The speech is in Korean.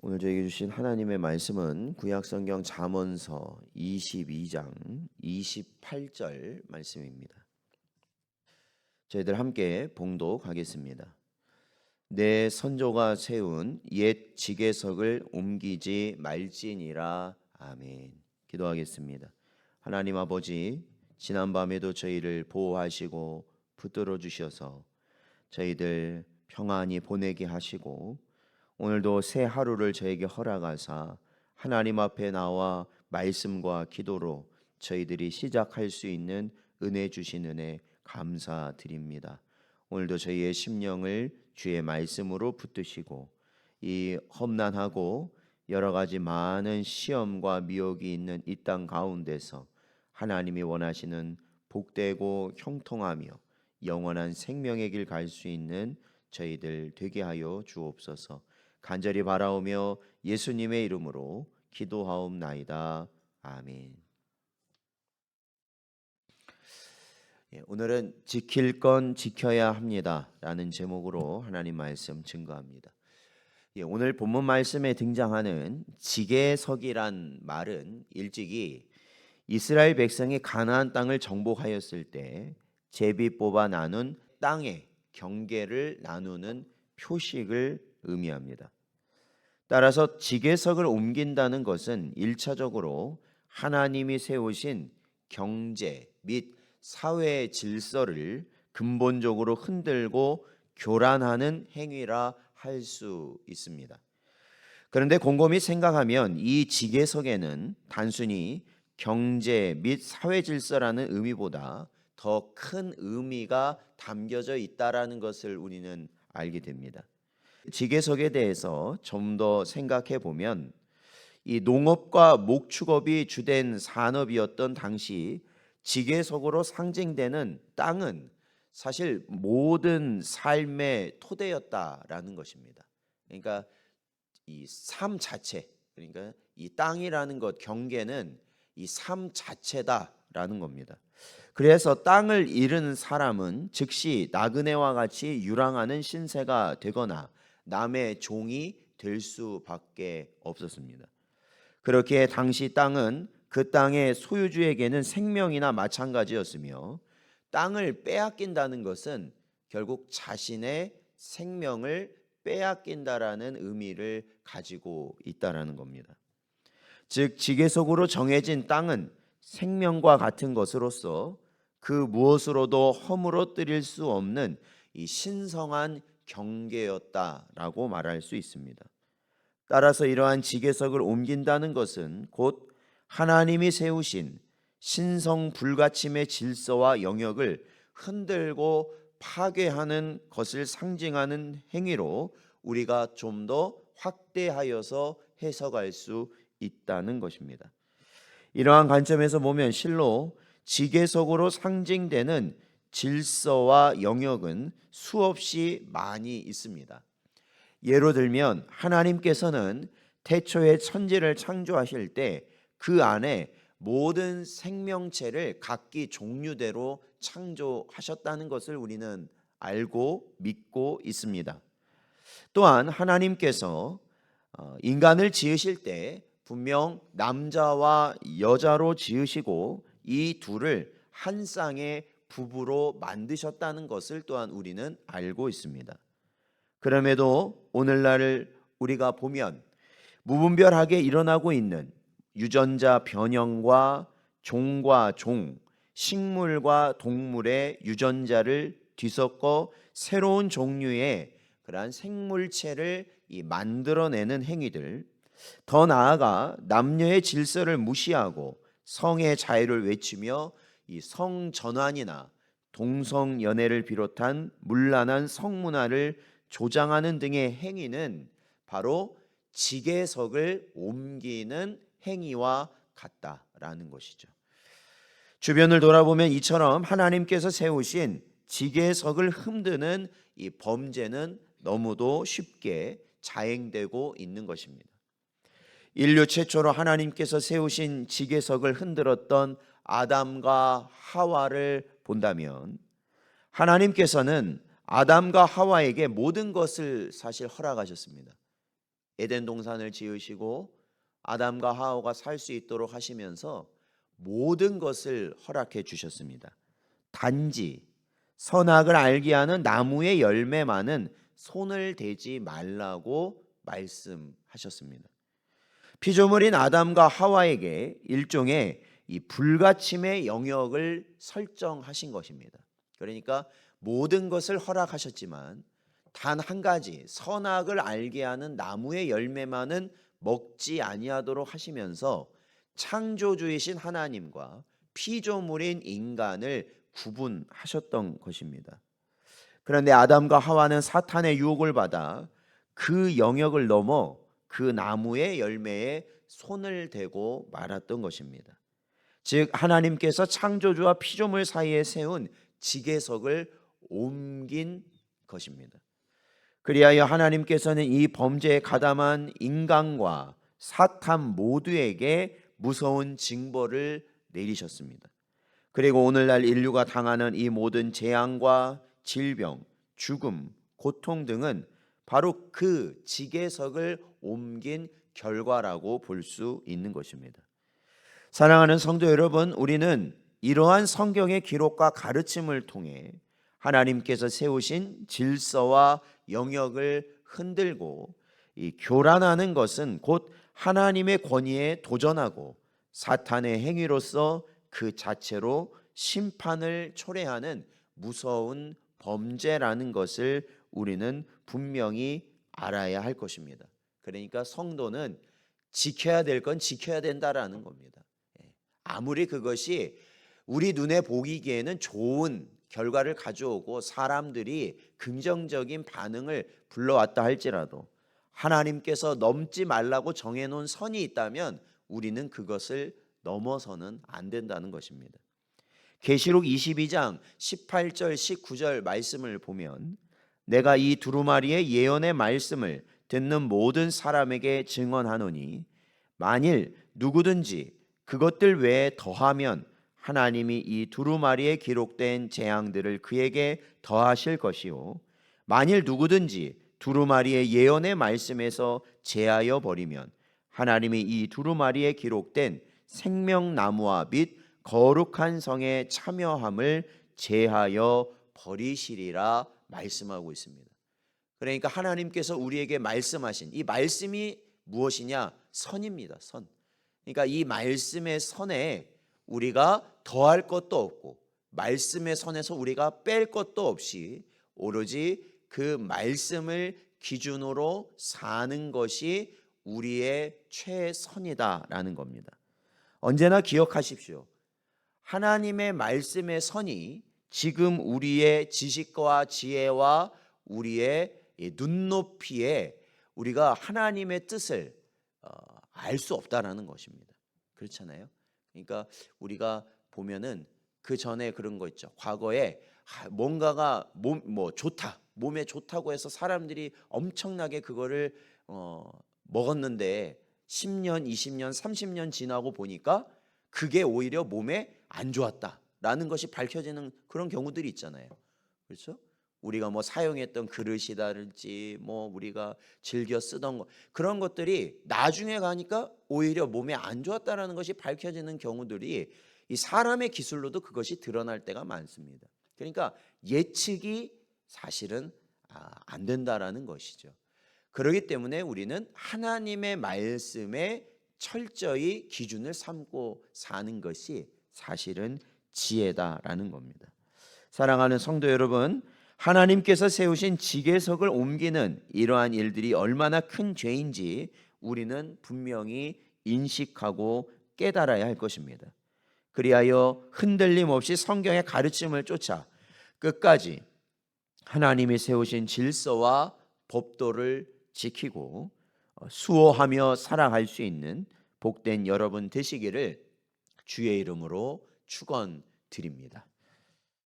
오늘 저에게 주신 하나님의 말씀은 구약성경 잠언서 22장 28절 말씀입니다. 저희들 함께 봉독하겠습니다. 내 선조가 세운 옛 지계석을 옮기지 말지니라. 아멘. 기도하겠습니다. 하나님 아버지, 지난밤에도 저희를 보호하시고 붙들어 주셔서 저희들 평안히 보내게 하시고 오늘도 새 하루를 저에게 허락하사 하나님 앞에 나와 말씀과 기도로 저희들이 시작할 수 있는 은혜 주신 은혜 감사드립니다. 오늘도 저희의 심령을 주의 말씀으로 붙드시고 이 험난하고 여러 가지 많은 시험과 미혹이 있는 이 땅 가운데서 하나님이 원하시는 복되고 형통하며 영원한 생명의 길 갈 수 있는 저희들 되게 하여 주옵소서. 간절히 바라오며 예수님의 이름으로 기도하옵나이다. 아멘. 오늘은 지킬 건 지켜야 합니다 라는 제목으로 하나님 말씀 증거합니다. 오늘 본문 말씀에 등장하는 지계석이란 말은 일찍이 이스라엘 백성이 가나안 땅을 정복하였을 때 제비 뽑아 나눈 땅의 경계를 나누는 표식을 의미합니다. 따라서 지계석을 옮긴다는 것은 1차적으로 하나님이 세우신 경제 및 사회의 질서를 근본적으로 흔들고 교란하는 행위라 할 수 있습니다. 그런데 곰곰이 생각하면 이 지계석에는 단순히 경제 및 사회 질서라는 의미보다 더 큰 의미가 담겨져 있다라는 것을 우리는 알게 됩니다. 지계석에 대해서 좀 더 생각해 보면 이 농업과 목축업이 주된 산업이었던 당시 지계석으로 상징되는 땅은 사실 모든 삶의 토대였다라는 것입니다. 그러니까 이 삶 자체, 그러니까 이 땅이라는 것, 경계는 이 삶 자체다라는 겁니다. 그래서 땅을 잃은 사람은 즉시 나그네와 같이 유랑하는 신세가 되거나 남의 종이 될 수밖에 없었습니다. 그렇게 당시 땅은 그 땅의 소유주에게는 생명이나 마찬가지였으며 땅을 빼앗긴다는 것은 결국 자신의 생명을 빼앗긴다라는 의미를 가지고 있다라는 겁니다. 즉 지계석으로 정해진 땅은 생명과 같은 것으로서 그 무엇으로도 허물어뜨릴 수 없는 이 신성한 경계였다라고 말할 수 있습니다. 따라서 이러한 지계석을 옮긴다는 것은 곧 하나님이 세우신 신성 불가침의 질서와 영역을 흔들고 파괴하는 것을 상징하는 행위로 우리가 좀 더 확대하여서 해석할 수 있다는 것입니다. 이러한 관점에서 보면 실로 지계석으로 상징되는 질서와 영역은 수없이 많이 있습니다. 예로 들면 하나님께서는 태초에 천지를 창조하실 때 그 안에 모든 생명체를 각기 종류대로 창조하셨다는 것을 우리는 알고 믿고 있습니다. 또한 하나님께서 인간을 지으실 때 분명 남자와 여자로 지으시고 이 둘을 한 쌍의 부부로 만드셨다는 것을 또한 우리는 알고 있습니다. 그럼에도 오늘날 우리가 보면 무분별하게 일어나고 있는 유전자 변형과 종과 종, 식물과 동물의 유전자를 뒤섞어 새로운 종류의 그러한 생물체를 만들어내는 행위들, 더 나아가 남녀의 질서를 무시하고 성의 자유를 외치며 이 성전환이나 동성연애를 비롯한 문란한 성문화를 조장하는 등의 행위는 바로 지계석을 옮기는 행위와 같다라는 것이죠. 주변을 돌아보면 이처럼 하나님께서 세우신 지계석을 흔드는 이 범죄는 너무도 쉽게 자행되고 있는 것입니다. 인류 최초로 하나님께서 세우신 지계석을 흔들었던 아담과 하와를 본다면 하나님께서는 아담과 하와에게 모든 것을 사실 허락하셨습니다. 에덴 동산을 지으시고 아담과 하와가 살 수 있도록 하시면서 모든 것을 허락해 주셨습니다. 단지 선악을 알게 하는 나무의 열매만은 손을 대지 말라고 말씀하셨습니다. 피조물인 아담과 하와에게 일종의 이 불가침의 영역을 설정하신 것입니다. 그러니까 모든 것을 허락하셨지만 단 한 가지 선악을 알게 하는 나무의 열매만은 먹지 아니하도록 하시면서 창조주이신 하나님과 피조물인 인간을 구분하셨던 것입니다. 그런데 아담과 하와는 사탄의 유혹을 받아 그 영역을 넘어 그 나무의 열매에 손을 대고 말았던 것입니다. 즉 하나님께서 창조주와 피조물 사이에 세운 지계석을 옮긴 것입니다. 그리하여 하나님께서는 이 범죄에 가담한 인간과 사탄 모두에게 무서운 징벌을 내리셨습니다. 그리고 오늘날 인류가 당하는 이 모든 재앙과 질병, 죽음, 고통 등은 바로 그 지계석을 옮긴 결과라고 볼 수 있는 것입니다. 사랑하는 성도 여러분, 우리는 이러한 성경의 기록과 가르침을 통해 하나님께서 세우신 질서와 영역을 흔들고 이 교란하는 것은 곧 하나님의 권위에 도전하고 사탄의 행위로서 그 자체로 심판을 초래하는 무서운 범죄라는 것을 우리는 분명히 알아야 할 것입니다. 그러니까 성도는 지켜야 될 건 지켜야 된다라는 겁니다. 아무리 그것이 우리 눈에 보이기에는 좋은 결과를 가져오고 사람들이 긍정적인 반응을 불러왔다 할지라도 하나님께서 넘지 말라고 정해놓은 선이 있다면 우리는 그것을 넘어서는 안 된다는 것입니다. 계시록 22장 18절 19절 말씀을 보면 내가 이 두루마리의 예언의 말씀을 듣는 모든 사람에게 증언하노니 만일 누구든지 그것들 외에 더하면 하나님이 이 두루마리에 기록된 재앙들을 그에게 더하실 것이요 만일 누구든지 두루마리의 예언의 말씀에서 제하여 버리면 하나님이 이 두루마리에 기록된 생명나무와 및 거룩한 성에 참여함을 제하여 버리시리라 말씀하고 있습니다. 그러니까 하나님께서 우리에게 말씀하신 이 말씀이 무엇이냐? 선입니다. 선. 그러니까 이 말씀의 선에 우리가 더할 것도 없고 말씀의 선에서 우리가 뺄 것도 없이 오로지 그 말씀을 기준으로 사는 것이 우리의 최선이다라는 겁니다. 언제나 기억하십시오. 하나님의 말씀의 선이 지금 우리의 지식과 지혜와 우리의 눈높이에 우리가 하나님의 뜻을 알 수 없다라는 것입니다. 그렇잖아요. 그러니까 우리가 보면은 그 전에 그런 거 있죠. 과거에 뭔가가 좋다, 몸에 좋다고 해서 사람들이 엄청나게 그거를 먹었는데 10년, 20년, 30년 지나고 보니까 그게 오히려 몸에 안 좋았다라는 것이 밝혀지는 그런 경우들이 있잖아요. 그렇죠? 우리가 사용했던 그릇이다든지 우리가 즐겨 쓰던 거 그런 것들이 나중에 가니까 오히려 몸에 안 좋았다라는 것이 밝혀지는 경우들이 이 사람의 기술로도 그것이 드러날 때가 많습니다. 그러니까 예측이 사실은 안 된다라는 것이죠. 그렇기 때문에 우리는 하나님의 말씀에 철저히 기준을 삼고 사는 것이 사실은 지혜다라는 겁니다. 사랑하는 성도 여러분, 하나님께서 세우신 지계석을 옮기는 이러한 일들이 얼마나 큰 죄인지 우리는 분명히 인식하고 깨달아야 할 것입니다. 그리하여 흔들림 없이 성경의 가르침을 쫓아 끝까지 하나님이 세우신 질서와 법도를 지키고 수호하며 살아갈 수 있는 복된 여러분 되시기를 주의 이름으로 축원드립니다.